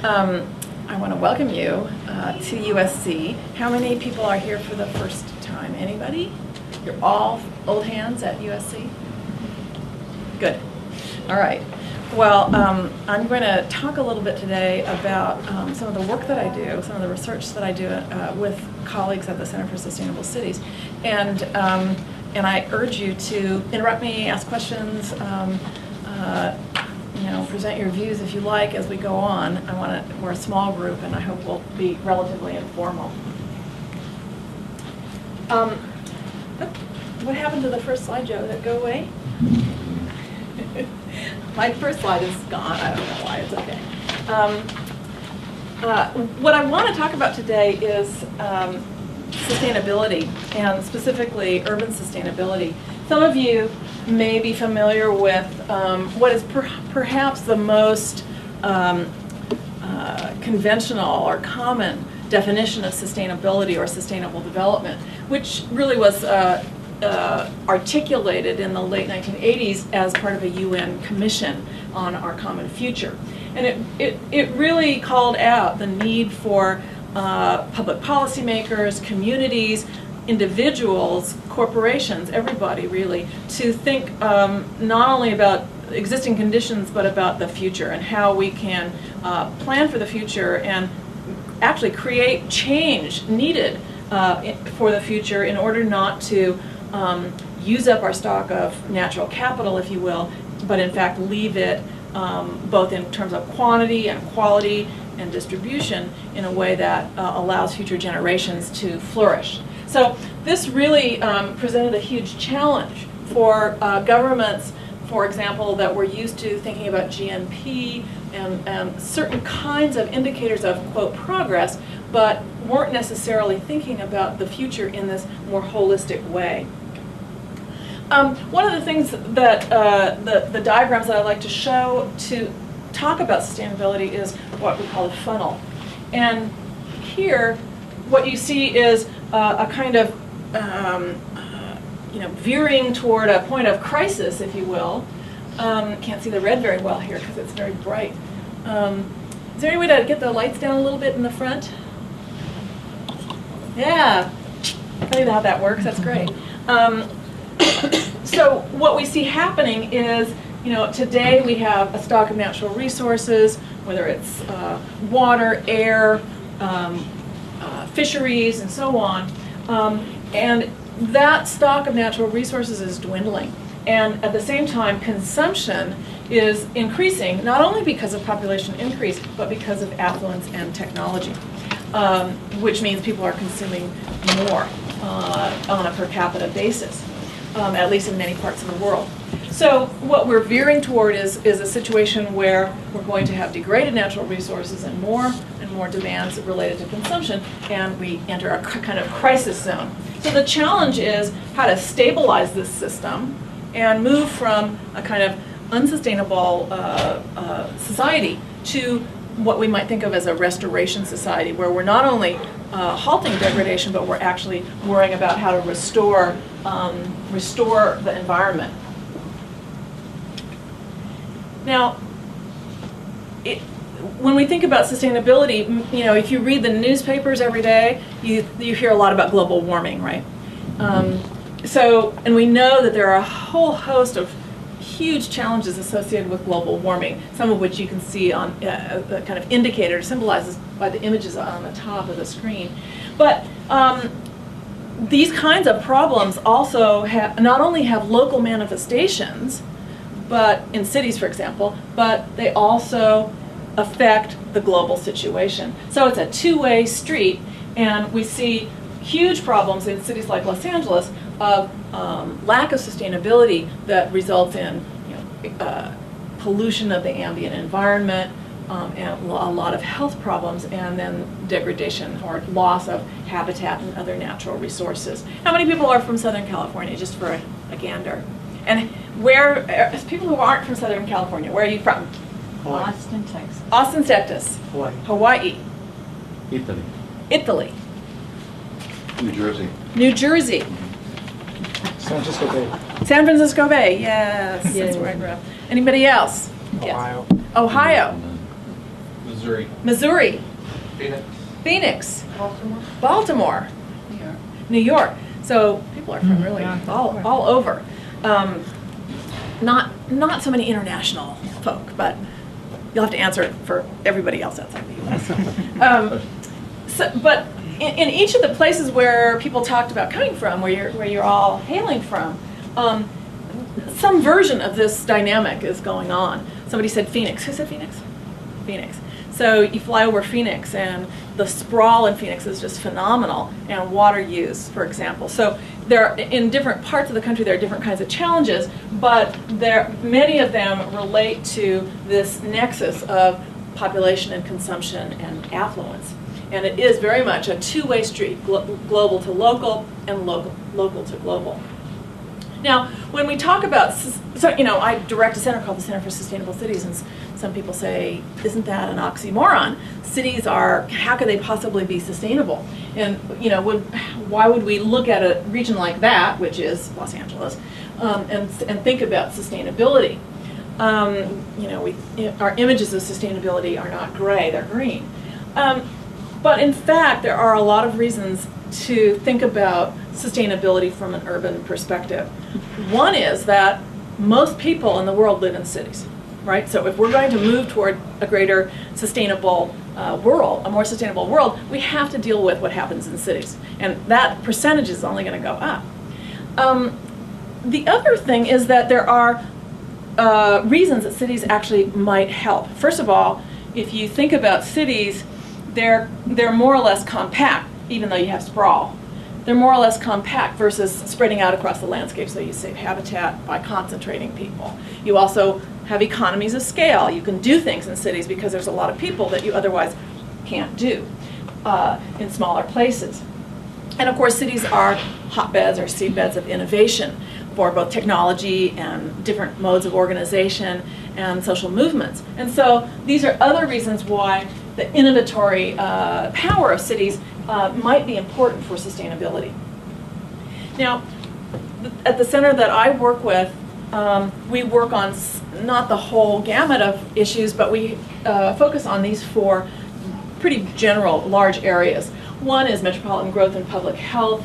I want to welcome you to USC. How many people are here for the first time? Anybody? You're all old hands at USC? Good. All right. Well, I'm going to talk a little bit today about some of the work that I do, some of the research that I do with colleagues at the Center for Sustainable Cities. And I urge you to interrupt me, ask questions, present your views if you like as we go on. We're a small group, and I hope we'll be relatively informal. What happened to the first slide, Joe? Did it go away? My first slide is gone. I don't know why. It's okay. What I want to talk about today is sustainability, and specifically urban sustainability. Some of you may be familiar with what is perhaps the most conventional or common definition of sustainability or sustainable development, which really was articulated in the late 1980s as part of a UN commission on our common future. And it really called out the need for public policymakers, communities, individuals, corporations, everybody really, to think not only about existing conditions but about the future and how we can plan for the future and actually create change needed for the future in order not to use up our stock of natural capital, if you will, but in fact leave it both in terms of quantity and quality and distribution in a way that allows future generations to flourish. So this really presented a huge challenge for governments, for example, that were used to thinking about GNP and certain kinds of indicators of, quote, progress, but weren't necessarily thinking about the future in this more holistic way. One of the things that the diagrams that I like to show to talk about sustainability is what we call a funnel. And here, what you see is a kind of veering toward a point of crisis, if you will. Can't see the red very well here because it's very bright. Is there any way to get the lights down a little bit in the front? Yeah, tell you how that works. That's great. So what we see happening is, today we have a stock of natural resources, whether it's water, air, fisheries, and so on. And that stock of natural resources is dwindling. And at the same time, consumption is increasing, not only because of population increase, but because of affluence and technology, which means people are consuming more on a per capita basis, at least in many parts of the world. So what we're veering toward is a situation where we're going to have degraded natural resources and more demands related to consumption, and we enter a kind of crisis zone. So the challenge is how to stabilize this system and move from a kind of unsustainable society to what we might think of as a restoration society, where we're not only halting degradation, but we're actually worrying about how to restore the environment. Now, when we think about sustainability, if you read the newspapers every day, you hear a lot about global warming, right? And we know that there are a whole host of huge challenges associated with global warming, some of which you can see on the kind of indicator symbolized by the images on the top of the screen. But these kinds of problems also not only have local manifestations, but in cities, for example, but they also affect the global situation. So it's a two-way street, and we see huge problems in cities like Los Angeles of lack of sustainability that results in pollution of the ambient environment and a lot of health problems, and then degradation or loss of habitat and other natural resources. How many people are from Southern California, just for a gander? And people who aren't from Southern California, where are you from? Hawaii. Austin, Texas. Austin, Texas. Hawaii. Italy. New Jersey. New Jersey. San Francisco Bay. San Francisco Bay, yes. That's where I grew up. Anybody else? Ohio. Yes. Ohio. Missouri. Missouri, Phoenix. Phoenix, Baltimore. Baltimore, New York. So people are from really Yeah. all over. Not so many international folk, but you'll have to answer it for everybody else outside the U.S. But in each of the places where people talked about coming from, where you're all hailing from, some version of this dynamic is going on. Somebody said Phoenix. Who said Phoenix? Phoenix. So you fly over Phoenix, and the sprawl in Phoenix is just phenomenal, and water use, for example. So there, in different parts of the country, there are different kinds of challenges, but many of them relate to this nexus of population and consumption and affluence. And it is very much a two-way street, global to local and local to global. Now, when we talk about, I direct a center called the Center for Sustainable Cities, and some people say, isn't that an oxymoron? Cities how could they possibly be sustainable? And, why would we look at a region like that, which is Los Angeles, and think about sustainability? Our images of sustainability are not gray, they're green. But in fact, there are a lot of reasons to think about sustainability from an urban perspective. One is that most people in the world live in cities, right? So if we're going to move toward a greater sustainable world, a more sustainable world, we have to deal with what happens in cities. And that percentage is only going to go up. The other thing is that there are reasons that cities actually might help. First of all, if you think about cities, they're more or less compact, even though you have sprawl. They're more or less compact versus spreading out across the landscape, so you save habitat by concentrating people. You also have economies of scale. You can do things in cities because there's a lot of people that you otherwise can't do in smaller places. And of course, cities are hotbeds or seedbeds of innovation for both technology and different modes of organization and social movements. And so these are other reasons why the innovatory power of cities might be important for sustainability. Now, at the center that I work with, we work on not the whole gamut of issues, but we focus on these four pretty general, large areas. One is metropolitan growth and public health,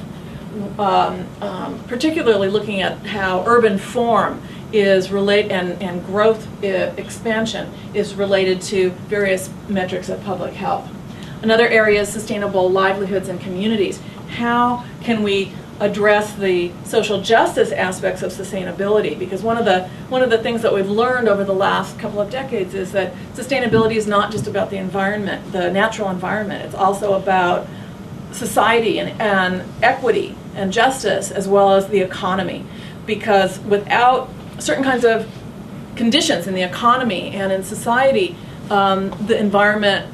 particularly looking at how urban form is related and growth expansion is related to various metrics of public health. Another area is sustainable livelihoods and communities. How can we address the social justice aspects of sustainability? Because one of the things that we've learned over the last couple of decades is that sustainability is not just about the environment, the natural environment. It's also about society and equity and justice, as well as the economy. Because without certain kinds of conditions in the economy and in society, the environment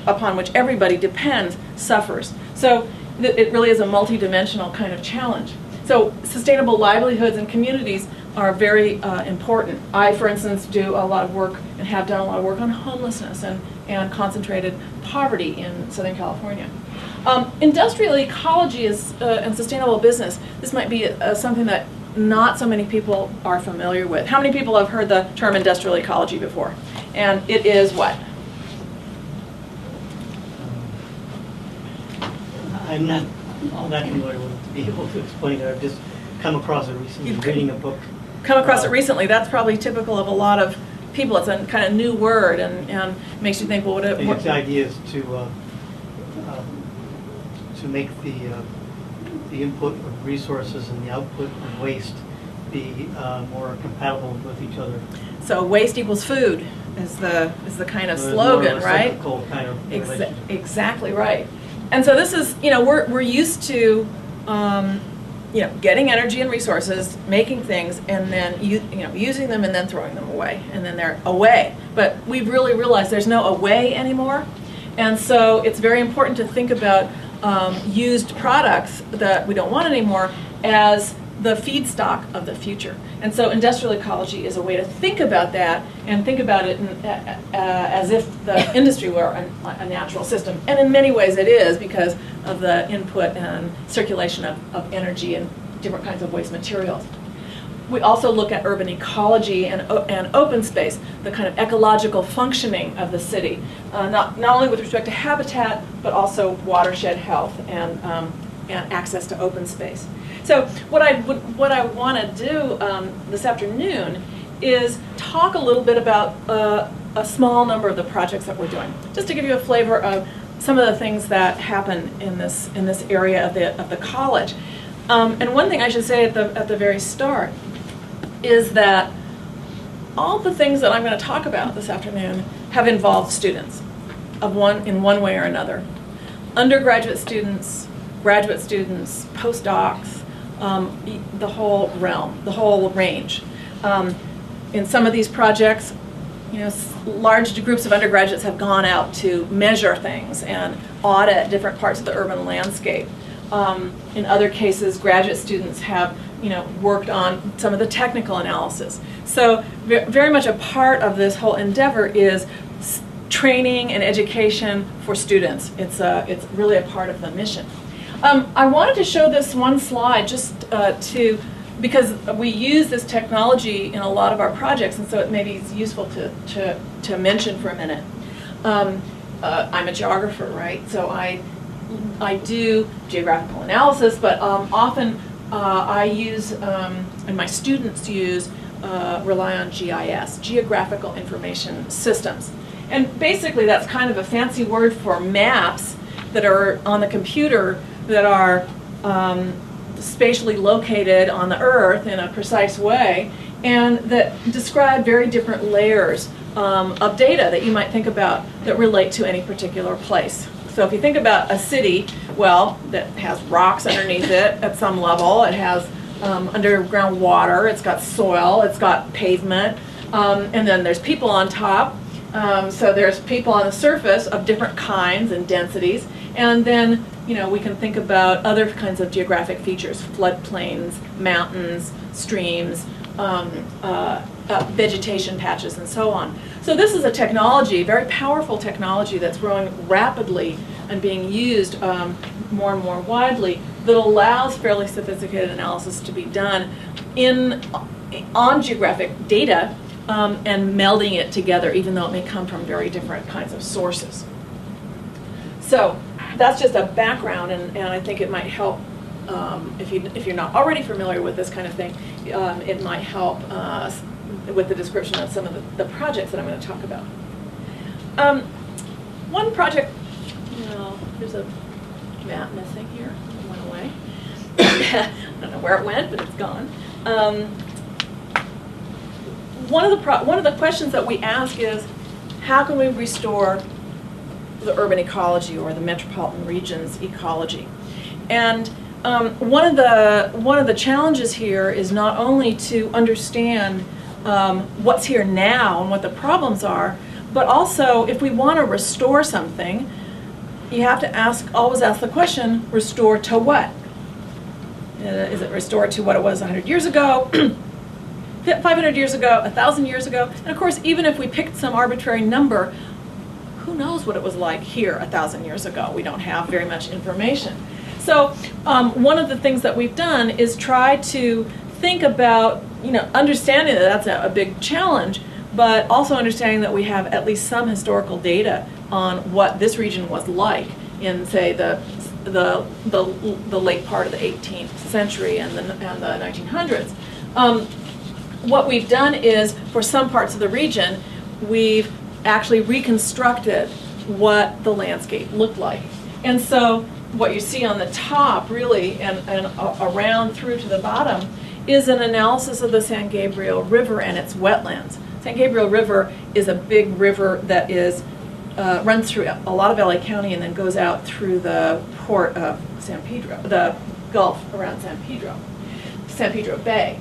upon which everybody depends suffers. So it really is a multidimensional kind of challenge. So sustainable livelihoods and communities are very important. I, for instance, do a lot of work and have done a lot of work on homelessness and concentrated poverty in Southern California. Industrial ecology and sustainable business, this might be something that not so many people are familiar with. How many people have heard the term industrial ecology before? And it is what? I'm not all that familiar with it to be able to explain it. I've just come across it recently, reading a book. Come across it recently. That's probably typical of a lot of people. It's a kind of new word and makes you think, well, what? I think the idea is to make the input of resources and the output of waste be more compatible with each other. So waste equals food is the kind of So slogan, more of a right? cyclical kind of relationship. Exactly right. And so this is, we're used to, getting energy and resources, making things, and then using them and then throwing them away, and then they're away. But we've really realized there's no away anymore, and so it's very important to think about used products that we don't want anymore as the feedstock of the future. And so industrial ecology is a way to think about that and think about it as if the industry were a natural system. And in many ways it is, because of the input and circulation of energy and different kinds of waste materials. We also look at urban ecology and open space, the kind of ecological functioning of the city, not only with respect to habitat, but also watershed health and access to open space. So what I want to do this afternoon is talk a little bit about a small number of the projects that we're doing, just to give you a flavor of some of the things that happen in this area of the college. And one thing I should say at the very start is that all the things that I'm going to talk about this afternoon have involved students in one way or another. Undergraduate students, graduate students, postdocs, the whole realm, the whole range. In some of these projects, large groups of undergraduates have gone out to measure things and audit different parts of the urban landscape. In other cases, graduate students have worked on some of the technical analysis. So very much a part of this whole endeavor is training and education for students. It's really a part of the mission. I wanted to show this one slide just because we use this technology in a lot of our projects, and so it maybe is useful to mention for a minute. I'm a geographer, right? So I do geographical analysis, but often I use, and my students rely on GIS, Geographical Information Systems. And basically that's kind of a fancy word for maps that are on the computer that are spatially located on the Earth in a precise way, and that describe very different layers of data that you might think about that relate to any particular place. So if you think about a city, well, that has rocks underneath it at some level, it has underground water, it's got soil, it's got pavement, and then there's people on top. So there's people on the surface of different kinds and densities, and then we can think about other kinds of geographic features: floodplains, mountains, streams, vegetation patches, and so on. So this is a technology, very powerful technology that's growing rapidly and being used more and more widely, that allows fairly sophisticated analysis to be done on geographic data and melding it together, even though it may come from very different kinds of sources. So that's just a background, and I think it might help if you're not already familiar with this kind of thing. It might help with the description of some of the projects that I'm going to talk about. One project, there's a map missing here. It went away. I don't know where it went, but it's gone. One of the questions that we ask is, how can we restore the urban ecology or the metropolitan region's ecology? And one of the challenges here is not only to understand what's here now and what the problems are, but also if we want to restore something, you have to always ask the question, restore to what? Is it restored to what it was 100 years ago, 500 years ago, 1,000 years ago? And of course, even if we picked some arbitrary number, who knows what it was like here 1,000 years ago? We don't have very much information. So one of the things that we've done is try to think about, understanding that that's a big challenge, but also understanding that we have at least some historical data on what this region was like in, say, the late part of the 18th century and the 1900s. What we've done is, for some parts of the region, we've actually reconstructed what the landscape looked like. And so what you see on the top, really, and around through to the bottom, is an analysis of the San Gabriel River and its wetlands. San Gabriel River is a big river that runs through a lot of LA County and then goes out through the port of San Pedro, the Gulf around San Pedro Bay.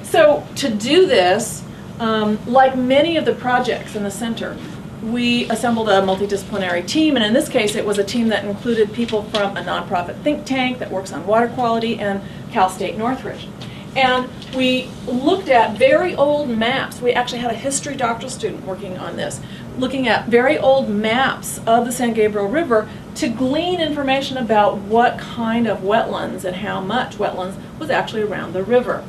So to do this, like many of the projects in the center, we assembled a multidisciplinary team, and in this case it was a team that included people from a nonprofit think tank that works on water quality and Cal State Northridge. And we looked at very old maps. We actually had a history doctoral student working on this, looking at very old maps of the San Gabriel River to glean information about what kind of wetlands and how much wetlands was actually around the river.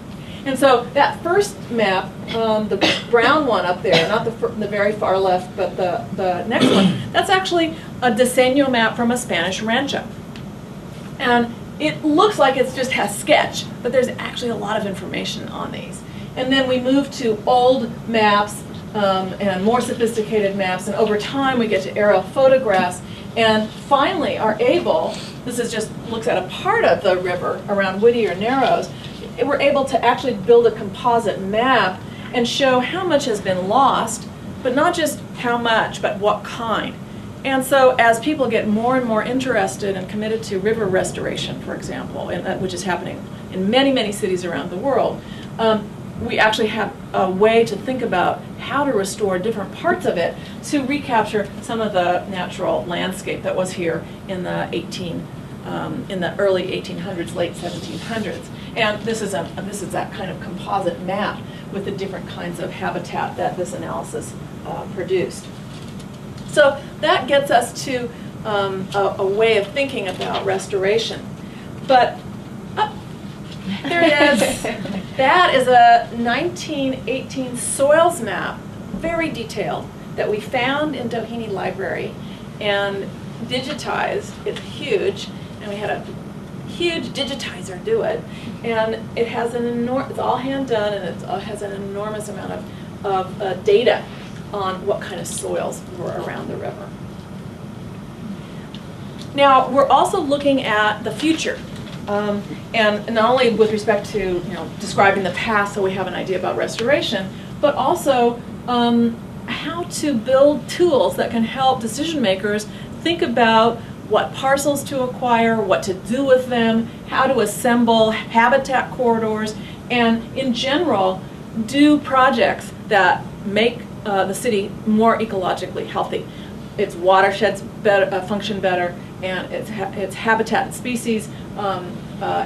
And so that first map, the brown one up there, not the very far left, but the next one, that's actually a diseño map from a Spanish rancho. And it looks like it just has sketch, but there's actually a lot of information on these. And then we move to old maps and more sophisticated maps, and over time we get to aerial photographs, and finally are able, this is just looks at a part of the river around Whittier Narrows, we're able to actually build a composite map and show how much has been lost, but not just how much, but what kind. And so as people get more and more interested and committed to river restoration, for example, which is happening in many, many cities around the world, we actually have a way to think about how to restore different parts of it to recapture some of the natural landscape that was here in the early 1800s, late 1700s. And this is that kind of composite map with the different kinds of habitat that this analysis produced. So that gets us to a way of thinking about restoration. But there it is. That is a 1918 soils map, very detailed, that we found in Doheny Library and digitized. It's huge, and we had a huge digitizer do it. And it has it's all hand done, and it has an enormous amount of data on what kind of soils were around the river. Now, we're also looking at the future. And not only with respect to describing the past so we have an idea about restoration, but also how to build tools that can help decision makers think about what parcels to acquire, what to do with them, how to assemble habitat corridors, and in general do projects that make the city more ecologically healthy. Its watersheds function better, and its habitat and species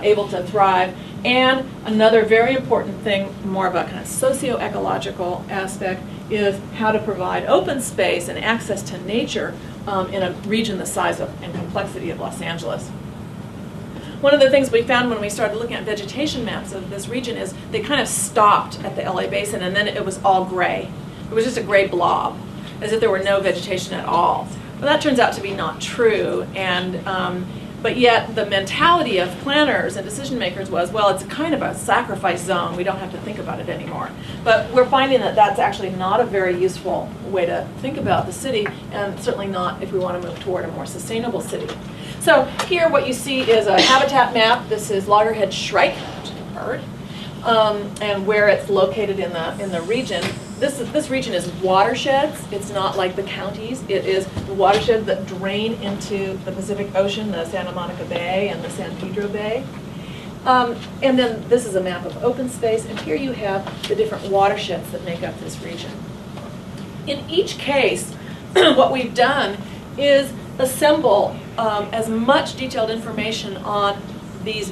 able to thrive. And another very important thing, more of a kind of socio-ecological aspect, is how to provide open space and access to nature in a region the size of and complexity of Los Angeles. One of the things we found when we started looking at vegetation maps of this region is they kind of stopped at the LA basin, and then it was all gray. It was just a gray blob, as if there were no vegetation at all. Well, that turns out to be not true, and but yet the mentality of planners and decision makers was, well, it's kind of a sacrifice zone. We don't have to think about it anymore. But we're finding that that's actually not a very useful way to think about the city, and certainly not if we want to move toward a more sustainable city. So here what you see is a habitat map. This is Loggerhead Shrike, which is a bird, and where it's located in the region. This region is watersheds. It's not like the counties. It is the watersheds that drain into the Pacific Ocean, the Santa Monica Bay and the San Pedro Bay. And then this is a map of open space, and here you have the different watersheds that make up this region. In each case, what we've done is assemble as much detailed information on these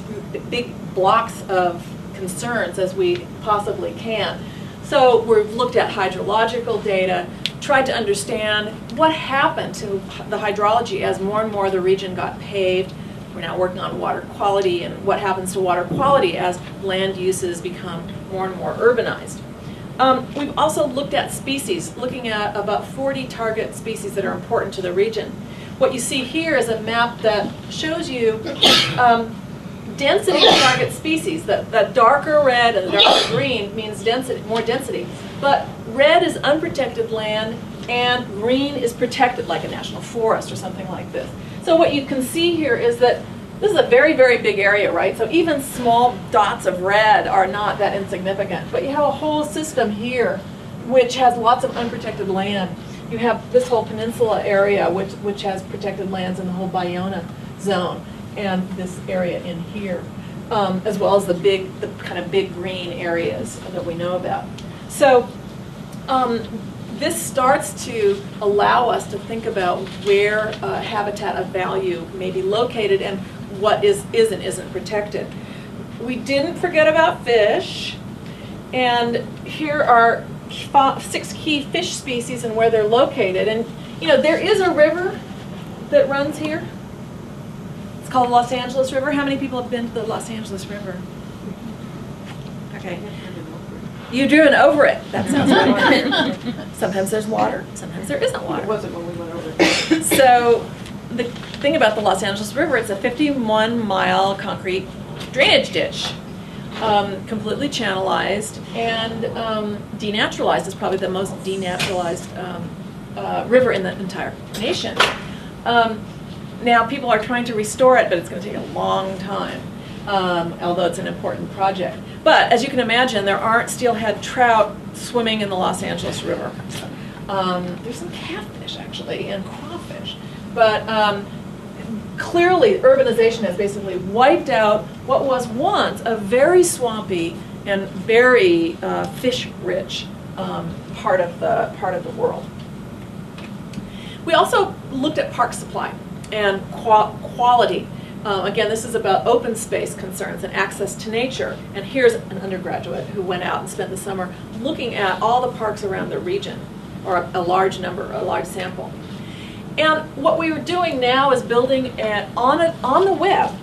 big blocks of concerns as we possibly can. So we've looked at hydrological data, tried to understand what happened to the hydrology as more and more of the region got paved. We're now working on water quality and what happens to water quality as land uses become more and more urbanized. We've also looked at species, looking at about 40 target species that are important to the region. What you see here is a map that shows you density of target species. The darker red and the darker green means density, more density. But red is unprotected land and green is protected, like a national forest or something like this. So what you can see here is that this is a very, very big area, right? So even small dots of red are not that insignificant. But you have a whole system here which has lots of unprotected land. You have this whole peninsula area which has protected lands in the whole Bayona zone, and this area in here, as well as the kind of big green areas that we know about. So this starts to allow us to think about where habitat of value may be located and what is and isn't protected. We didn't forget about fish, and here are 6 key fish species and where they're located. And there is a river that runs here. It's called the Los Angeles River. How many people have been to the Los Angeles River? Okay. Okay. You've driven over it. That sounds right. Sometimes there's water, sometimes there isn't water. It wasn't when we went over it. So the thing about the Los Angeles River, it's a 51-mile concrete drainage ditch, completely channelized and denaturalized. It's probably the most denaturalized river in the entire nation. Now people are trying to restore it, but it's going to take a long time, although it's an important project. But as you can imagine, there aren't steelhead trout swimming in the Los Angeles River. There's some catfish, actually, and crawfish. But clearly, urbanization has basically wiped out what was once a very swampy and very fish-rich part of the world. We also looked at park supply and quality. Again, this is about open space concerns and access to nature. And here's an undergraduate who went out and spent the summer looking at all the parks around the region, or a large sample. And what we were doing now is building on the web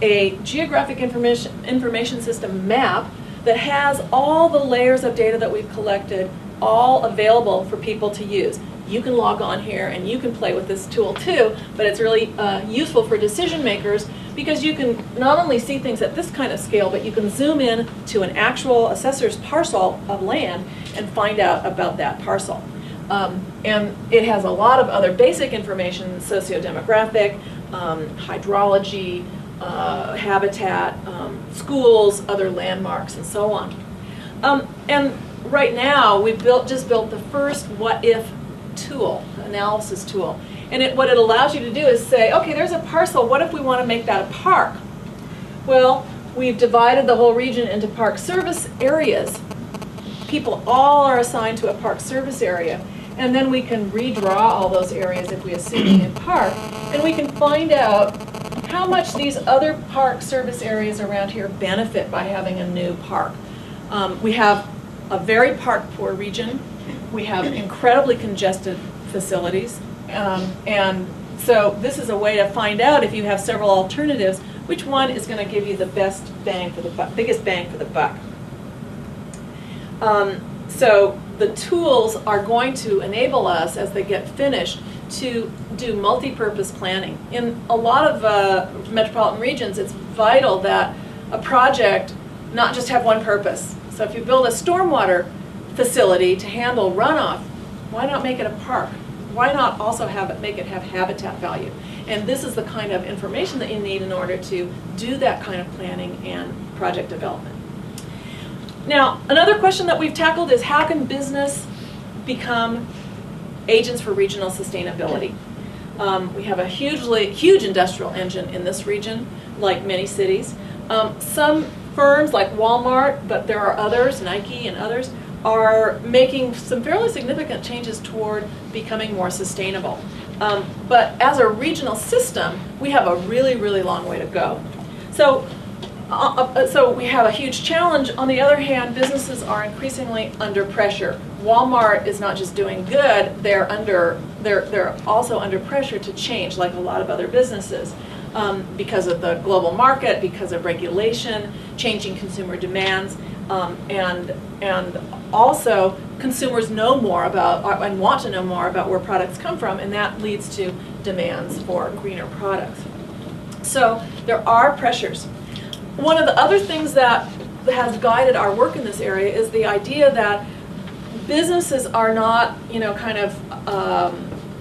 a geographic information system map that has all the layers of data that we've collected all available for people to use. You can log on here and you can play with this tool too, but it's really useful for decision makers because you can not only see things at this kind of scale, but you can zoom in to an actual assessor's parcel of land and find out about that parcel. And it has a lot of other basic information, socio-demographic, hydrology, habitat, schools, other landmarks, and so on. And right now, we've just built the first what-if tool, analysis tool. And what it allows you to do is say, okay, there's a parcel, what if we want to make that a park? Well, we've divided the whole region into park service areas. People all are assigned to a park service area. And then we can redraw all those areas if we assume a park. And we can find out how much these other park service areas around here benefit by having a new park. We have a very park-poor region. We have incredibly congested facilities. And so this is a way to find out, if you have several alternatives, which one is going to give you the best bang for the buck, biggest bang for the buck. So the tools are going to enable us, as they get finished, to do multi-purpose planning. In a lot of metropolitan regions, it's vital that a project not just have one purpose. So if you build a stormwater facility to handle runoff, why not make it a park? Why not also make it have habitat value? And this is the kind of information that you need in order to do that kind of planning and project development. Now, another question that we've tackled is, how can business become agents for regional sustainability? We have a huge industrial engine in this region, like many cities. Some firms like Walmart, but there are others, Nike and others, are making some fairly significant changes toward becoming more sustainable. But as a regional system, we have a really, really long way to go. So we have a huge challenge. On the other hand, businesses are increasingly under pressure. Walmart is not just doing good, they're also under pressure to change, like a lot of other businesses, because of the global market, because of regulation, changing consumer demands, and also consumers know more about and want to know more about where products come from, and that leads to demands for greener products. So there are pressures. One of the other things that has guided our work in this area is the idea that businesses are not, kind of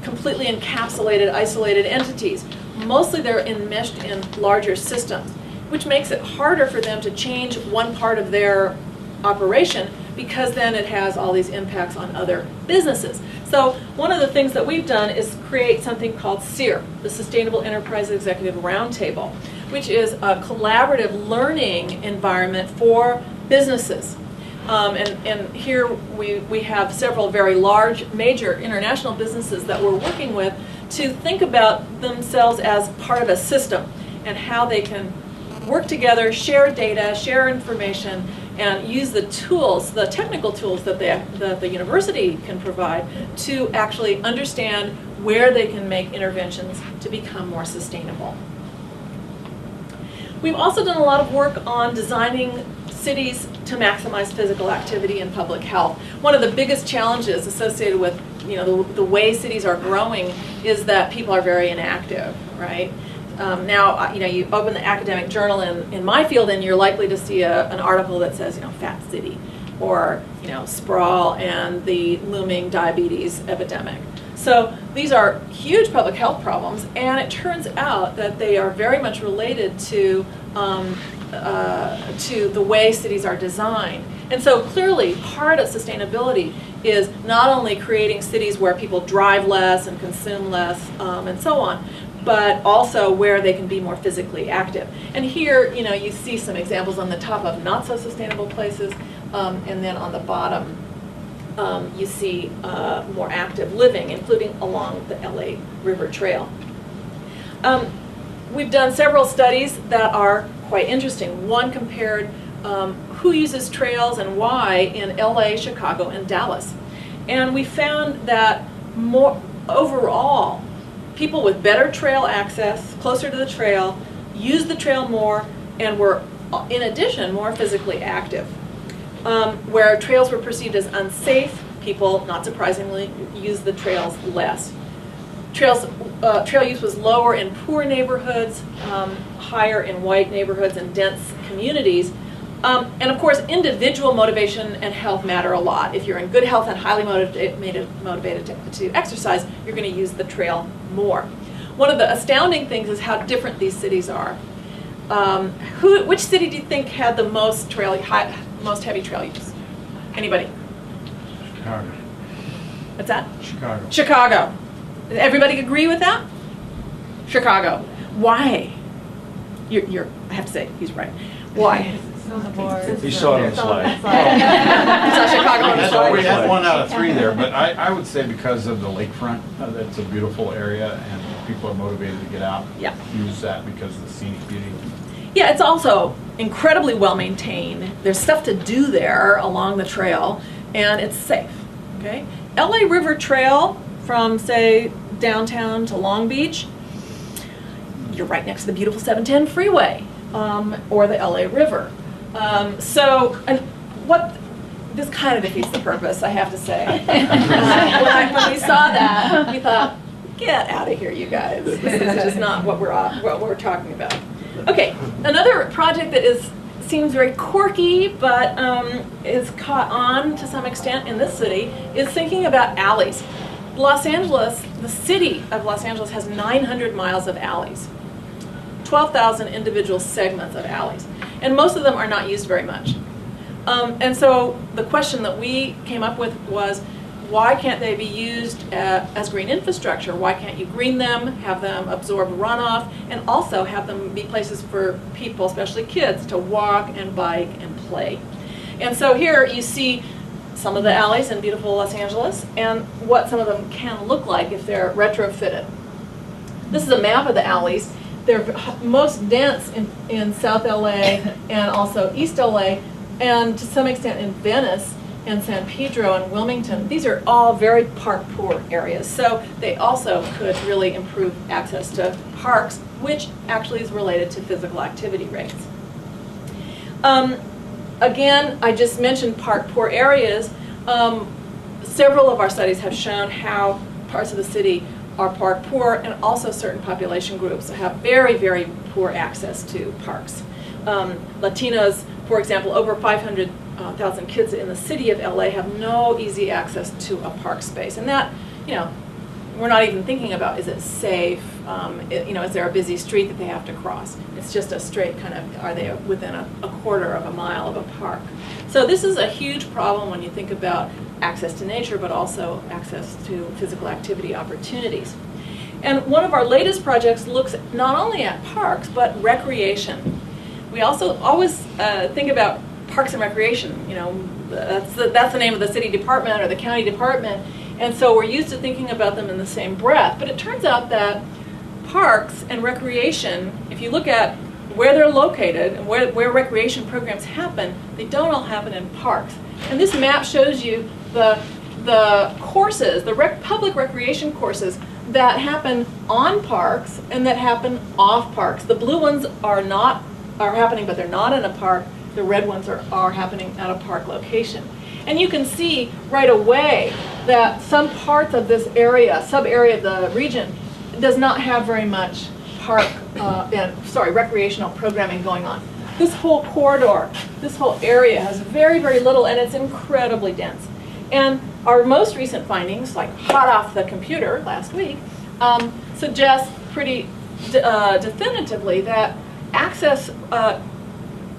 completely encapsulated, isolated entities. Mostly they're enmeshed in larger systems, which makes it harder for them to change one part of their operation, because then it has all these impacts on other businesses. So one of the things that we've done is create something called SEER, the Sustainable Enterprise Executive Roundtable, which is a collaborative learning environment for businesses. And here we have several very large, major international businesses that we're working with to think about themselves as part of a system and how they can work together, share data, share information, and use the tools, the technical tools that the university can provide to actually understand where they can make interventions to become more sustainable. We've also done a lot of work on designing cities to maximize physical activity and public health. One of the biggest challenges associated with the way cities are growing is that people are very inactive, right? Now, you open the academic journal in my field and you're likely to see an article that says, fat city, or, sprawl and the looming diabetes epidemic. So these are huge public health problems, and it turns out that they are very much related to the way cities are designed. And so clearly, part of sustainability is not only creating cities where people drive less and consume less and so on, but also where they can be more physically active. And here, you see some examples on the top of not so sustainable places, and then on the bottom, you see more active living, including along the LA River Trail. We've done several studies that are quite interesting. One compared who uses trails and why in LA, Chicago, and Dallas. And we found that more overall, people with better trail access, closer to the trail, used the trail more and were, in addition, more physically active. Where trails were perceived as unsafe, people, not surprisingly, used the trails less. Trail use was lower in poor neighborhoods, higher in white neighborhoods and dense communities. And of course, individual motivation and health matter a lot. If you're in good health and highly motivated to exercise, you're going to use the trail more. One of the astounding things is how different these cities are. Which city do you think had the most heavy trail use? Anybody? Chicago. What's that? Chicago. Chicago. Does everybody agree with that? Chicago. Why? I have to say, he's right. Why? He saw it on the slide. He saw Chicago on the slide. We had 1 out of 3 there, but I would say because of the lakefront, that's a beautiful area, and people are motivated to get out. Yeah. Use that because of the scenic beauty. Yeah, it's also incredibly well maintained. There's stuff to do there along the trail, and it's safe. Okay. LA River Trail from, say, downtown to Long Beach, you're right next to the beautiful 710 freeway, or the LA River. This kind of defeats the purpose, I have to say. When we saw that, we thought, get out of here, you guys. This is just not what we're talking about. Okay, another project that seems very quirky, but is caught on to some extent in this city, is thinking about alleys. Los Angeles, the city of Los Angeles, has 900 miles of alleys, 12,000 individual segments of alleys, and most of them are not used very much. And so the question that we came up with was, why can't they be used as green infrastructure? Why can't you green them, have them absorb runoff, and also have them be places for people, especially kids, to walk and bike and play? And so here you see some of the alleys in beautiful Los Angeles and what some of them can look like if they're retrofitted. This is a map of the alleys. They're most dense in South LA and also East LA, and to some extent in Venice and San Pedro and Wilmington. These are all very park poor areas, so they also could really improve access to parks, which actually is related to physical activity rates. Again, I just mentioned park poor areas. Several of our studies have shown how parts of the city are park poor, and also certain population groups have very, very poor access to parks. Latinos, for example, over 500,000 kids in the city of LA have no easy access to a park space. And that, we're not even thinking about, is it safe? Is there a busy street that they have to cross? It's just a straight kind of, are they within a quarter of a mile of a park? So this is a huge problem when you think about access to nature, but also access to physical activity opportunities. And one of our latest projects looks not only at parks, but recreation. We also always think about parks and recreation. That's the name of the city department or the county department. And so we're used to thinking about them in the same breath. But it turns out that parks and recreation, if you look at where they're located and where recreation programs happen, they don't all happen in parks. And this map shows you the courses, public recreation courses that happen on parks and that happen off parks. The blue ones are happening, but they're not in a park. The red ones are happening at a park location. And you can see right away that some parts of this area, sub-area of the region, does not have very much recreational programming going on. This whole corridor, this whole area has very, very little, and it's incredibly dense. And our most recent findings, like hot off the computer last week, suggest pretty definitively that access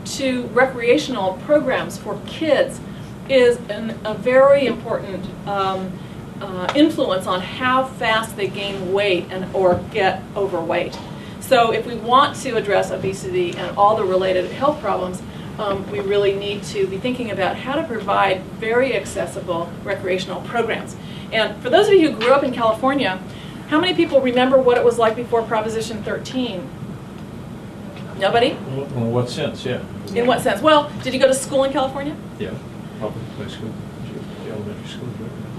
to recreational programs for kids is a very important influence on how fast they gain weight or get overweight. So if we want to address obesity and all the related health problems, we really need to be thinking about how to provide very accessible recreational programs. And for those of you who grew up in California, how many people remember what it was like before Proposition 13? Nobody? Well, in what sense, yeah. In what sense? Well, did you go to school in California? Yeah, public high school, the elementary school.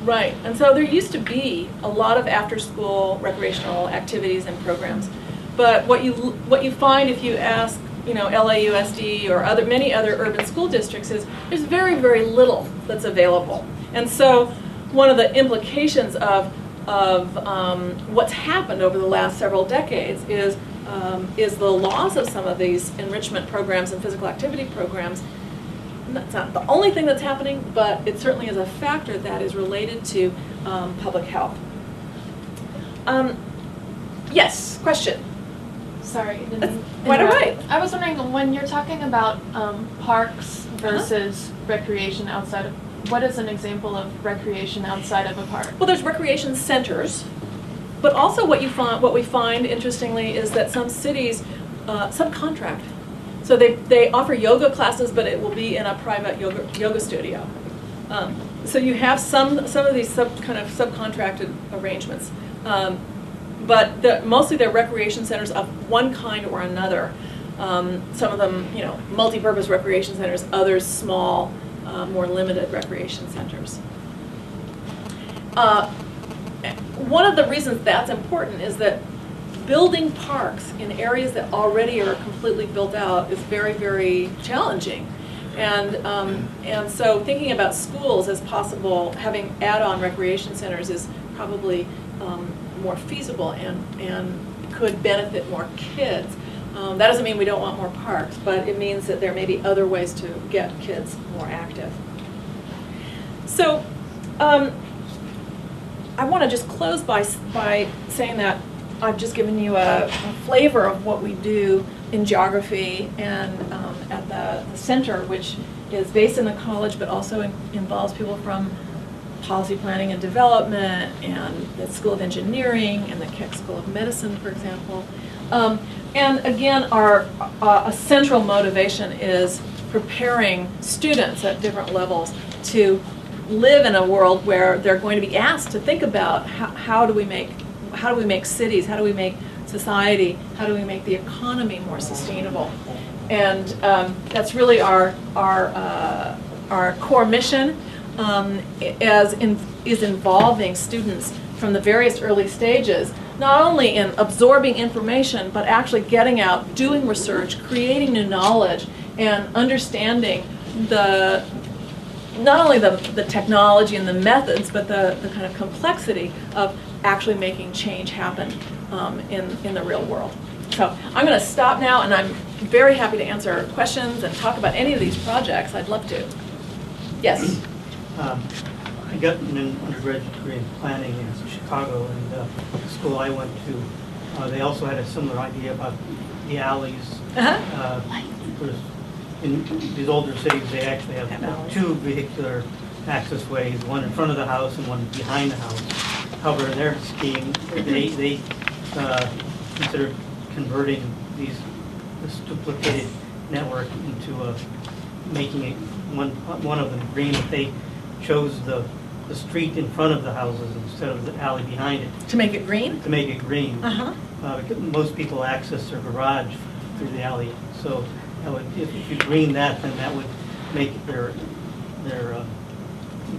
Right, and so there used to be a lot of after-school recreational activities and programs. But what you find if you ask, LAUSD or many other urban school districts is there's very, very little that's available. And so one of the implications of what's happened over the last several decades is the loss of some of these enrichment programs and physical activity programs. And that's not the only thing that's happening, but it certainly is a factor that is related to public health. Yes, question? Sorry. Quite all right. I was wondering, when you're talking about parks versus recreation outside of, what is an example of recreation outside of a park? Well, there's recreation centers, but also what we find interestingly is that some cities subcontract. So they offer yoga classes, but it will be in a private yoga studio. So you have some of these subcontracted arrangements. But mostly they're recreation centers of one kind or another. Some of them, multi-purpose recreation centers, others small, more limited recreation centers. One of the reasons that's important is that building parks in areas that already are completely built out is very, very challenging. And so thinking about schools as possible, having add-on recreation centers is probably more feasible and could benefit more kids. That doesn't mean we don't want more parks, but it means that there may be other ways to get kids more active. So I want to just close by saying that I've just given you a flavor of what we do in geography and at the center, which is based in the college but also involves people from policy planning and development and the School of Engineering and the Keck School of Medicine, for example. And again, a central motivation is preparing students at different levels to live in a world where they're going to be asked to think about how do we make cities, how do we make society, how do we make the economy more sustainable. And that's really our core mission. Is involving students from the various early stages, not only in absorbing information, but actually getting out, doing research, creating new knowledge, and understanding not only the technology and the methods, but the kind of complexity of actually making change happen in the real world. So I'm going to stop now, and I'm very happy to answer questions and talk about any of these projects. I'd love to. Yes? I got an undergraduate degree in planning in Chicago, and the school I went to, they also had a similar idea about the alleys. In these older cities, they actually have two vehicular access ways, one in front of the house and one behind the house. However, in their scheme, they considered converting this duplicated network into making it one of them green. If they chose the street in front of the houses instead of the alley behind it. To make it green? To make it green. Uh-huh. Most people access their garage through the alley. So if you green that, then that would make their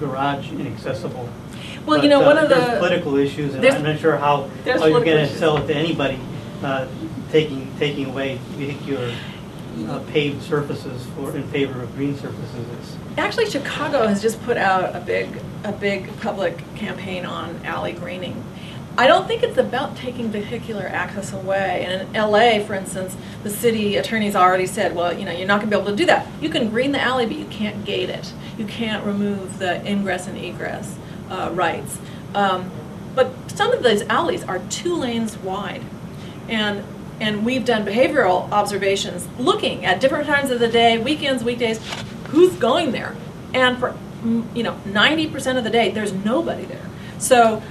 garage inaccessible. Well, but, one of the there's political issues, and I'm not sure how you're going to sell it to anybody, taking away vehicular paved surfaces in favor of green surfaces. Actually, Chicago has just put out a big public campaign on alley greening. I don't think it's about taking vehicular access away. And in LA, for instance, the city attorney's already said, well, you're not going to be able to do that. You can green the alley, but you can't gate it. You can't remove the ingress and egress rights. But some of those alleys are 2 lanes wide. And we've done behavioral observations looking at different times of the day, weekends, weekdays, who's going there. And for 90% of the day, there's nobody there. So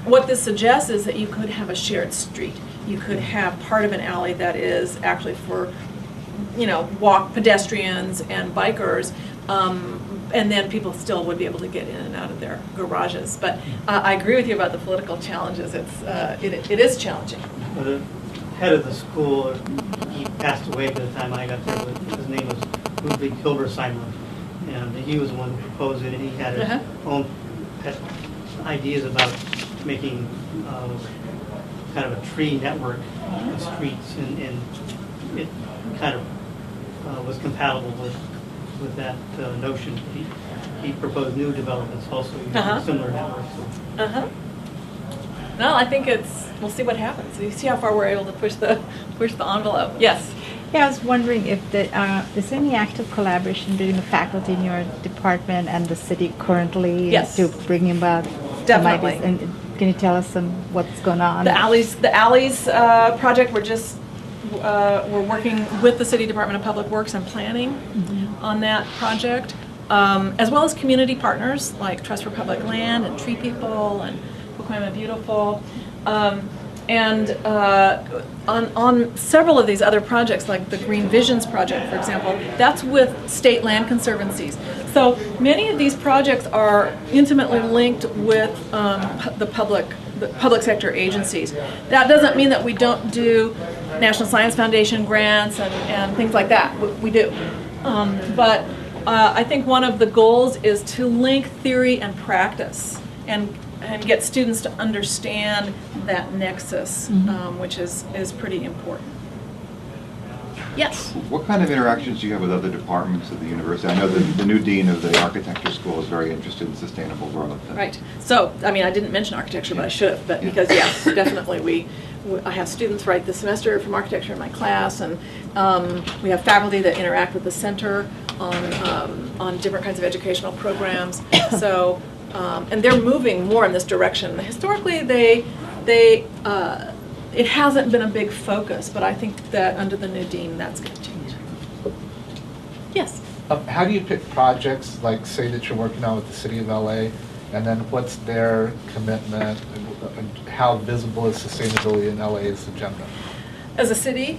what this suggests is that you could have a shared street. You could have part of an alley that is actually for, walk pedestrians and bikers, and then people still would be able to get in and out of their garages. But I agree with you about the political challenges. It is challenging. The head of the school, he passed away by the time I got there, but his name was Ludwig Hilbersheimer, and he was the one who proposed it, and he had his own pet ideas about making kind of a tree network of streets, and it kind of was compatible with that notion. He proposed new developments also using similar networks. No, I think we'll see what happens. You see how far we're able to push the envelope. Yes. Yeah, I was wondering if is there any active collaboration between the faculty in your department and the city currently to bring about Definitely. some ideas? And can you tell us what's going on? The alleys project. We're working with the City Department of Public Works and Planning on that project, as well as community partners like Trust for Public Land and Tree People and Pacoima Beautiful. And on several of these other projects, like the Green Visions project, for example, that's with state land conservancies. So many of these projects are intimately linked with the public sector agencies. That doesn't mean that we don't do National Science Foundation grants and things like that. We do. But I think one of the goals is to link theory and practice and get students to understand that nexus, which is pretty important. Yes? What kind of interactions do you have with other departments of the university? I know the new dean of the architecture school is very interested in sustainable growth. Right. So, I didn't mention architecture, but I should have. But because, yes, definitely I have students right this semester from architecture in my class, and we have faculty that interact with the center on different kinds of educational programs. So, and they're moving more in this direction. Historically, it hasn't been a big focus, but I think that under the new dean, that's going to change. Yes? How do you pick projects, like say that you're working on with the City of LA, and then what's their commitment, and how visible is sustainability in LA's agenda? As a city?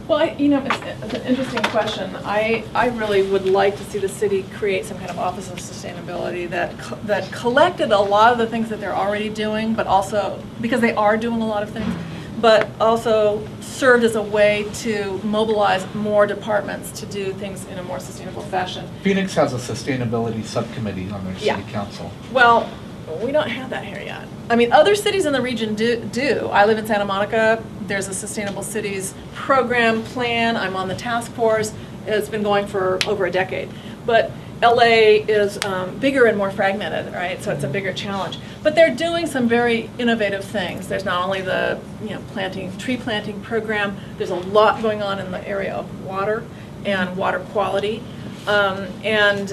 Well, it's an interesting question. I really would like to see the city create some kind of office of sustainability that collected a lot of the things that they're already doing, but also, because they are doing a lot of things, but also served as a way to mobilize more departments to do things in a more sustainable fashion. Phoenix has a sustainability subcommittee on their city council. Well, we don't have that here yet. Other cities in the region do. I live in Santa Monica. There's a Sustainable Cities program plan. I'm on the task force. It's been going for over a decade. But LA is bigger and more fragmented, right? So it's a bigger challenge. But they're doing some very innovative things. There's not only the tree planting program. There's a lot going on in the area of water and water quality. And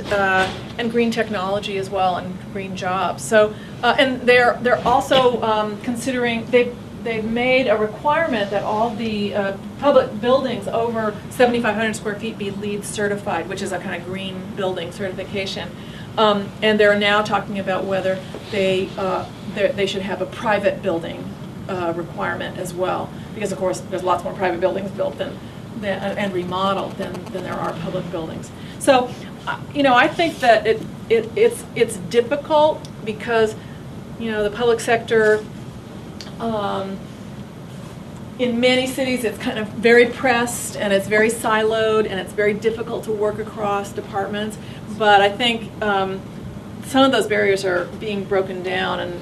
green technology as well, and green jobs. So, and they're also considering they've made a requirement that all the public buildings over 7,500 square feet be LEED certified, which is a kind of green building certification. And they're now talking about whether they should have a private building requirement as well, because of course there's lots more private buildings built and remodeled than there are public buildings. So, I think that it's difficult because, the public sector, in many cities, it's kind of very pressed and it's very siloed and it's very difficult to work across departments. But I think some of those barriers are being broken down,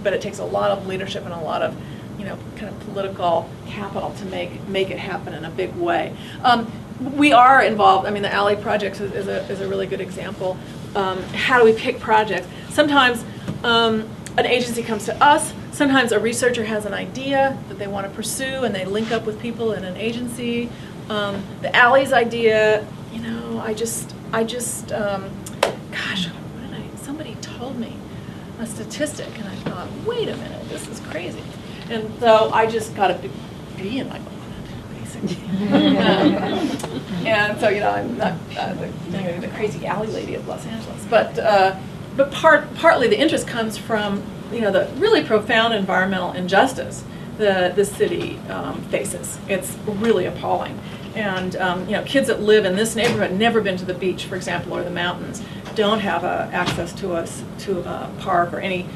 but it takes a lot of leadership and a lot of kind of political capital to make it happen in a big way. We are involved. I mean, the Alley Project is a really good example. How do we pick projects? Sometimes an agency comes to us. Sometimes a researcher has an idea that they want to pursue, and they link up with people in an agency. The Alley's idea, gosh, somebody told me a statistic, and I thought, wait a minute, this is crazy. And so I just got a bee in my bonnet, basically. And so, I'm not the crazy alley lady of Los Angeles. But partly the interest comes from, the really profound environmental injustice the city faces. It's really appalling. And, kids that live in this neighborhood, never been to the beach, for example, or the mountains, don't have access to a park or any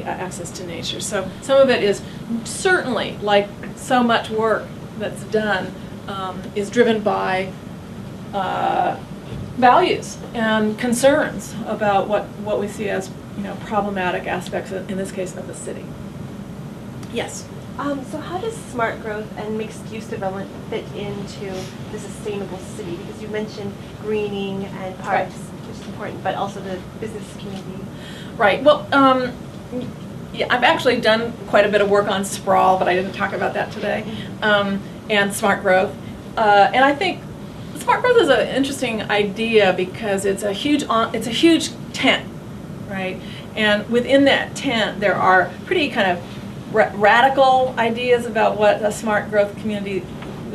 access to nature. So some of it is certainly, like so much work that's done, is driven by values and concerns about what we see as problematic aspects, in this case, of the city. Yes? So how does smart growth and mixed-use development fit into the sustainable city? Because you mentioned greening and parks, which is important, but also the business community. Right. Well, yeah, I've actually done quite a bit of work on sprawl, but I didn't talk about that today, and smart growth. And I think smart growth is an interesting idea because it's a huge tent, right? And within that tent, there are pretty kind of radical ideas about what a smart growth community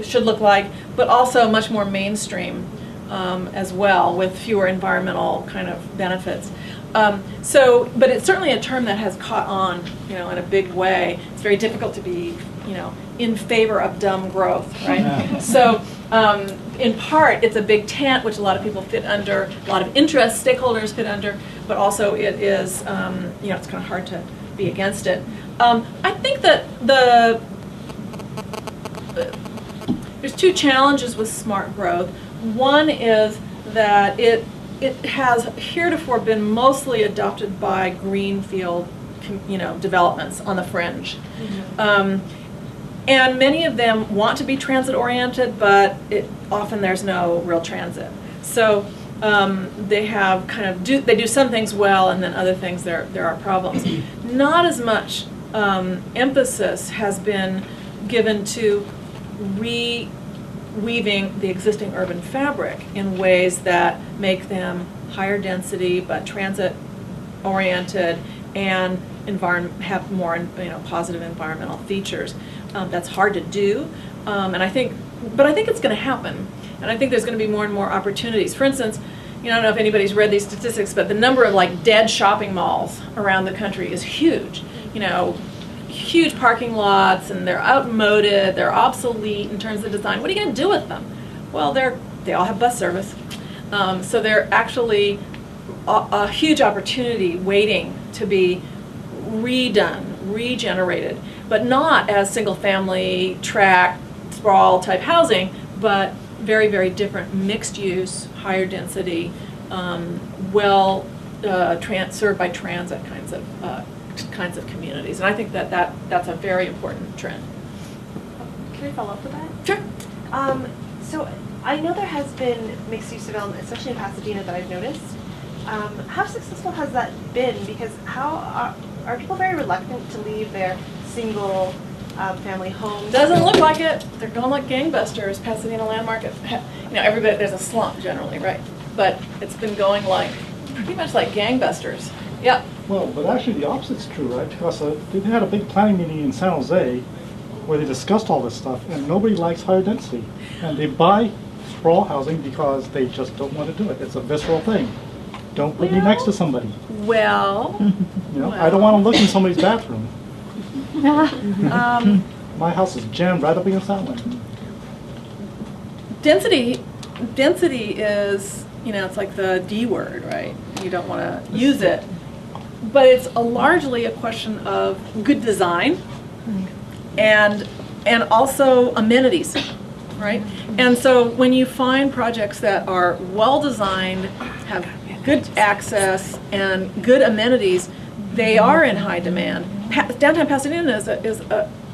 should look like, but also much more mainstream as well, with fewer environmental kind of benefits. But it's certainly a term that has caught on, in a big way. It's very difficult to be, in favor of dumb growth, right? Yeah. So, in part, it's a big tent which a lot of people fit under, a lot of stakeholders fit under, but also it is, it's kind of hard to be against it. I think that there's two challenges with smart growth. One is that it has heretofore been mostly adopted by greenfield, developments on the fringe. Mm-hmm. And many of them want to be transit-oriented, but often there's no real transit. So they have they do some things well, and then other things there are problems. Not as much emphasis has been given to reweaving the existing urban fabric in ways that make them higher density but transit-oriented and have more positive environmental features. That's hard to do, but I think it's going to happen, and I think there's going to be more and more opportunities. For instance, I don't know if anybody's read these statistics, but the number of dead shopping malls around the country is huge. Huge parking lots, and they're outmoded, they're obsolete in terms of design. What are you going to do with them? Well, they all have bus service, so they're actually a huge opportunity waiting to be redone, regenerated, but not as single-family, tract, sprawl type housing, but very, very different mixed-use, higher density, served by transit kinds of communities. And I think that's a very important trend. Can I follow up with that? Sure. So I know there has been mixed-use development, especially in Pasadena, that I've noticed. How successful has that been? Because are people very reluctant to leave their single family homes? Doesn't look like it. They're going like gangbusters. Pasadena Landmark, everybody, there's a slump generally, right? But it's been going pretty much like gangbusters. Yep. Well, but actually the opposite's true, right? Because they had a big planning meeting in San Jose where they discussed all this stuff, and nobody likes higher density. And they buy sprawl housing because they just don't want to do it. It's a visceral thing. Don't put me next to somebody. Well, I don't want to look in somebody's bathroom. My house is jammed right up against that one. Density is, it's like the D word, right? You don't want to use it. But it's largely a question of good design and also amenities, right? And so when you find projects that are well designed, have good access and good amenities, they are in high demand. Downtown Pasadena is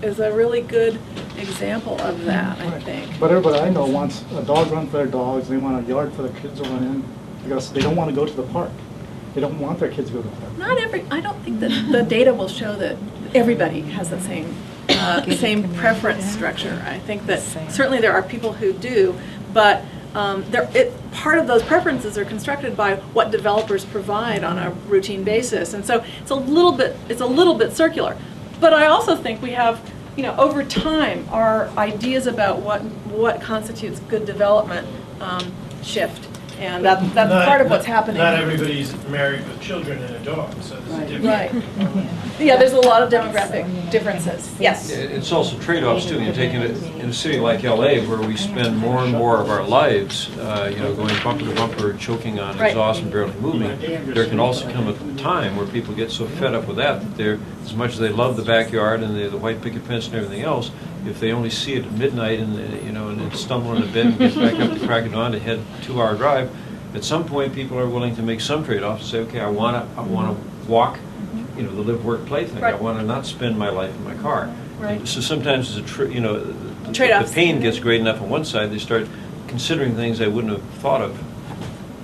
is a really good example of that, I think. But everybody I know wants a dog run for their dogs, they want a yard for their kids to run in, because they don't want to go to the park. They don't want their kids to go to the park. I don't think that the data will show that everybody has the same preference structure. I think that certainly there are people who do, but part of those preferences are constructed by what developers provide on a routine basis, and so it's a little bit circular. But I also think we have, over time, our ideas about what constitutes good development shift. And that's part of what's happening. Not everybody's married with children and a dog, so there's a difference. Right. Yeah, there's a lot of demographic differences. Yes. It's also trade-offs too. You're taking it in a city like LA, where we spend more and more of our lives, going bumper to bumper, choking on exhaust and barely moving. There can also come a time where people get so fed up with that they're, as much as they love the backyard and the white picket fence and everything else, if they only see it at midnight and then stumble into bed and get back up to crack it on to head 2-hour drive, at some point people are willing to make some trade-offs and say, okay, I want to walk, the live-work-play thing. Right. I want to not spend my life in my car. Right. So sometimes it's the Trade-offs. pain gets great enough on one side, they start considering things they wouldn't have thought of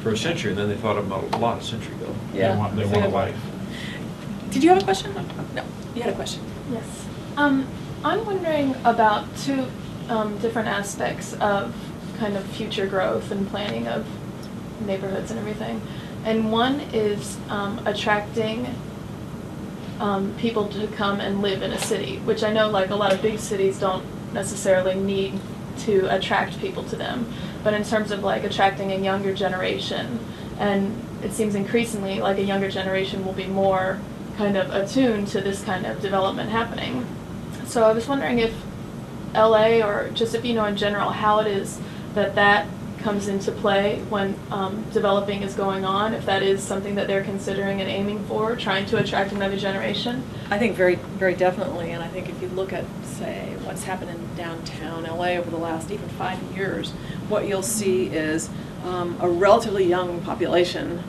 for a century, and then they thought of them a lot a century ago. Yeah. They want a life. Did you have a question? No, you had a question. Yes. I'm wondering about two different aspects of kind of future growth and planning of neighborhoods and everything. And one is attracting people to come and live in a city, which I know like a lot of big cities don't necessarily need to attract people to them. But in terms of like attracting a younger generation, and it seems increasingly like a younger generation will be more kind of attuned to this kind of development happening. So I was wondering if LA, or just if in general, how it is that comes into play when developing is going on, if that is something that they're considering and aiming for, trying to attract another generation. I think very, very definitely, and I think if you look at, say, what's happened in downtown LA over the last even 5 years, what you'll see is a relatively young population,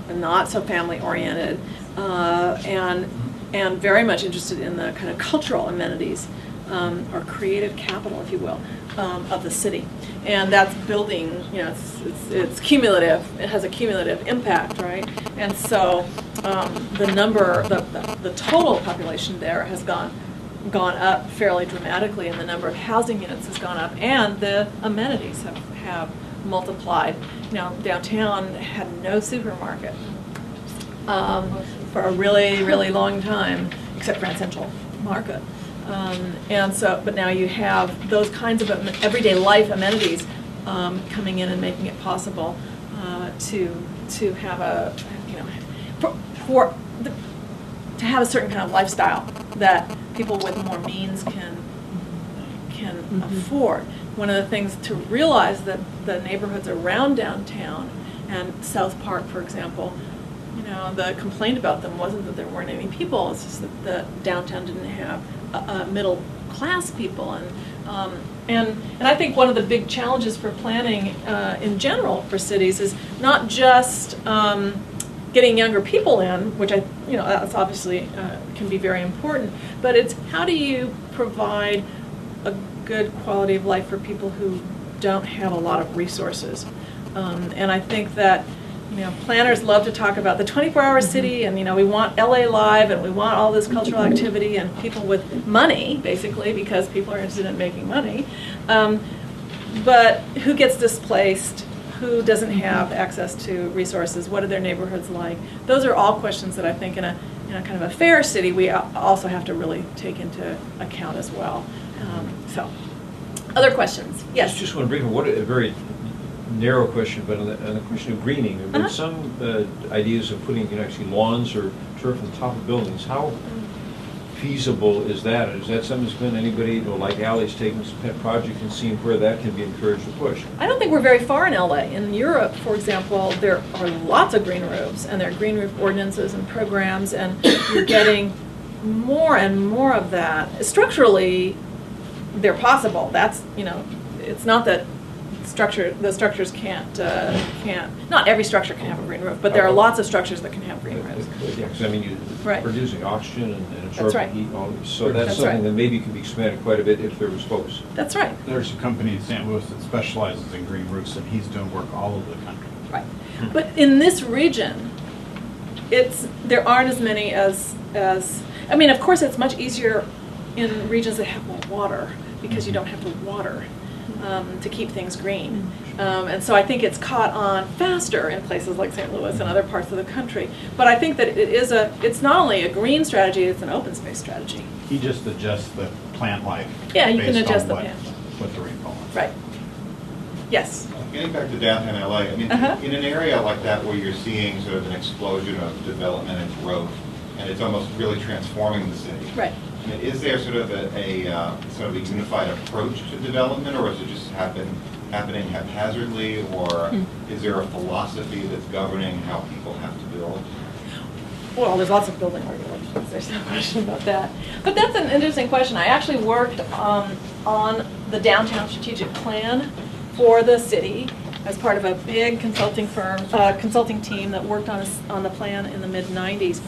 not so family oriented, and very much interested in the kind of cultural amenities, or creative capital, if you will, of the city. And that's building, it's cumulative, it has a cumulative impact, right? And so the total population there has gone up fairly dramatically, and the number of housing units has gone up, and the amenities have multiplied. Downtown had no supermarket for a really, really long time, except Grand Central Market. But now you have those kinds of everyday life amenities coming in and making it possible to have to have a certain kind of lifestyle that people with more means can afford. One of the things to realize that the neighborhoods around downtown and South Park, for example, the complaint about them wasn't that there weren't any people, it's just that the downtown didn't have middle class people, and I think one of the big challenges for planning in general for cities is not just getting younger people in, which that's obviously can be very important, but it's how do you provide a good quality of life for people who don't have a lot of resources, and I think that planners love to talk about the 24-hour city, and we want LA live, and we want all this cultural activity and people with money, basically, because people are interested in making money. But who gets displaced? Who doesn't have access to resources? What are their neighborhoods like? Those are all questions that I think in a kind of a fair city we also have to really take into account as well. So, other questions? Yes. Just one brief one. What a very narrow question, but on the question of greening, there have been some ideas of putting actually lawns or turf on top of buildings. How feasible is that? Is that something that's been anybody, like Allie's taken some pet project and seen where that can be encouraged to push? I don't think we're very far in LA. In Europe, for example, there are lots of green roofs, and there are green roof ordinances and programs, and you're getting more and more of that. Structurally, they're possible. That's, it's not that the structures can't, not every structure can have a green roof, but there are lots of structures that can have green roofs. Yeah, because I mean, you're Right. producing oxygen and That's right. absorbing heat, all these. So that's That's something right. that maybe can be expanded quite a bit if there was folks. That's right. There's a company in St. Louis that specializes in green roofs, and he's doing work all over the country. Right. But in this region, there aren't as many as, I mean, of course, it's much easier in regions that have more water, because you don't have to water to keep things green. And so I think it's caught on faster in places like St. Louis and other parts of the country. But I think that it's not only a green strategy, it's an open space strategy. He just adjusts the plant life. Yeah, you can based adjust on the what- plant. What the rainfall is. Right. Yes. Getting back to downtown LA, I mean, in an area like that where you're seeing sort of an explosion of development and growth, and it's almost really transforming the city. Right. I mean, is there sort of a unified approach to development, or is it just happening haphazardly, or is there a philosophy that's governing how people have to build? Well, there's lots of building regulations. There's no question about that. But that's an interesting question. I actually worked on the downtown strategic plan for the city as part of a big consulting team that worked on the plan in the mid-90s.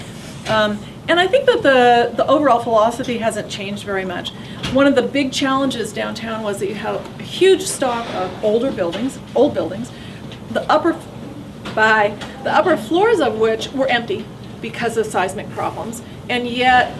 And I think that the overall philosophy hasn't changed very much. One of the big challenges downtown was that you had a huge stock of old buildings, the upper floors of which were empty because of seismic problems, and yet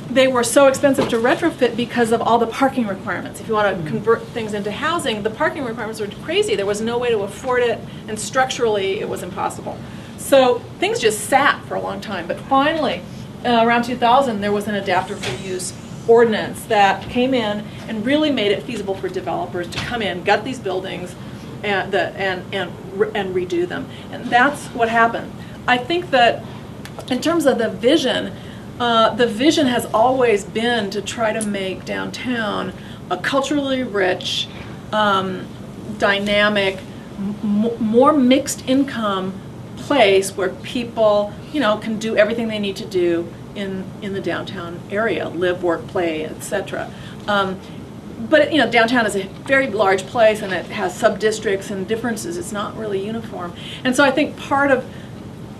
they were so expensive to retrofit because of all the parking requirements. If you want to convert things into housing, the parking requirements were crazy. There was no way to afford it, and structurally it was impossible. So things just sat for a long time. But finally, around 2000, there was an adaptive reuse ordinance that came in and really made it feasible for developers to come in, gut these buildings, and redo them. And that's what happened. I think that in terms of the vision has always been to try to make downtown a culturally rich, dynamic, more mixed income place where people, can do everything they need to do in the downtown area, live, work, play, etc. But downtown is a very large place, and it has sub-districts and differences. It's not really uniform, and so I think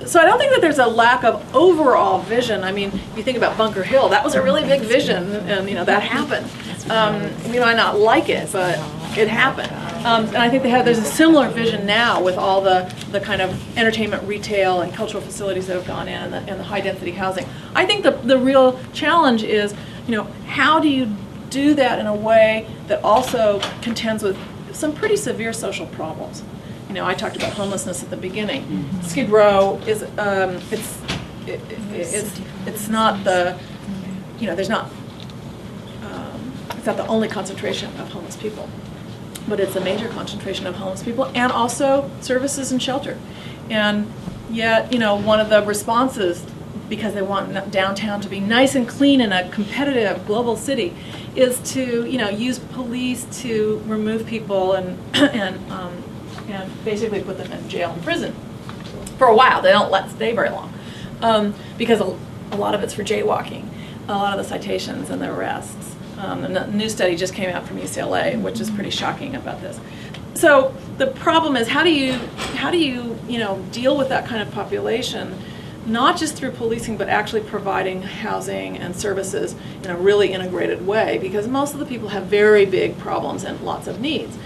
So I don't think that there's a lack of overall vision. I mean, if you think about Bunker Hill, that was a really big vision, and that happened. We might not like it, but it happened. And I think there's a similar vision now with all the kind of entertainment, retail, and cultural facilities that have gone in, and the high-density housing. I think the real challenge is, how do you do that in a way that also contends with some pretty severe social problems? I talked about homelessness at the beginning. Skid Row is it's not the it's not the only concentration of homeless people, but it's a major concentration of homeless people, and also services and shelter. And yet, one of the responses, because they want downtown to be nice and clean in a competitive global city, is to use police to remove people and basically put them in jail and prison for a while. They don't stay very long because a lot of it's for jaywalking, a lot of the citations and the arrests. And a new study just came out from UCLA, which is pretty shocking about this. So the problem is, how do you deal with that kind of population, not just through policing, but actually providing housing and services in a really integrated way, because most of the people have very big problems and lots of needs.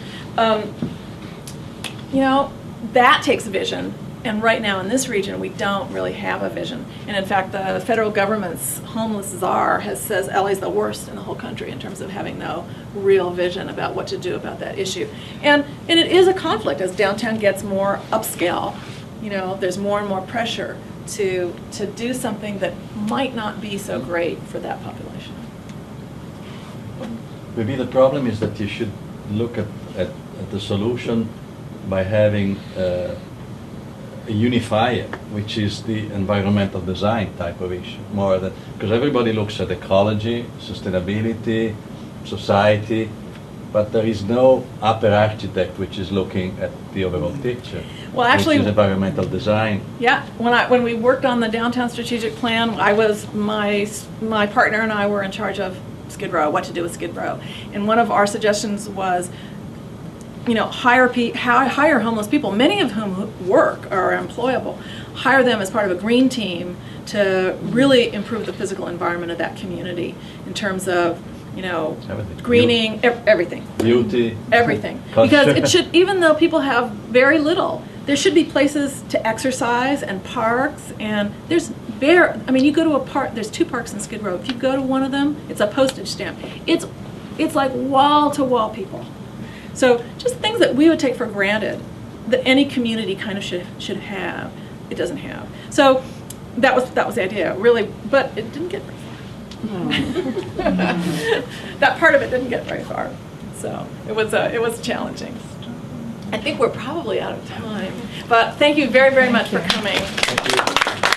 That takes vision, and right now in this region we don't really have a vision. And in fact, the federal government's homeless czar says LA's the worst in the whole country in terms of having no real vision about what to do about that issue. And it is a conflict as downtown gets more upscale. There's more and more pressure to do something that might not be so great for that population. Maybe the problem is that you should look at the solution by having a unifier, which is the environmental design type of issue, more than, because everybody looks at ecology, sustainability, society, but there is no upper architect which is looking at the overall picture. Well, actually, which is environmental design. Yeah, when we worked on the downtown strategic plan, my partner and I were in charge of Skid Row, what to do with Skid Row, and one of our suggestions was hire homeless people, many of whom work or are employable, hire them as part of a green team to really improve the physical environment of that community in terms of, Everything. greening, everything. Beauty. Everything. Culture. Because it should, even though people have very little, there should be places to exercise and parks, and you go to a park, there's 2 parks in Skid Row. If you go to one of them, it's a postage stamp. It's like wall to wall people. So just things that we would take for granted that any community kind of should have, it doesn't have. So that was the idea, really, but it didn't get very far. That part of it didn't get very far. So it was challenging. I think we're probably out of time, but thank you very, very much for coming. Thank you.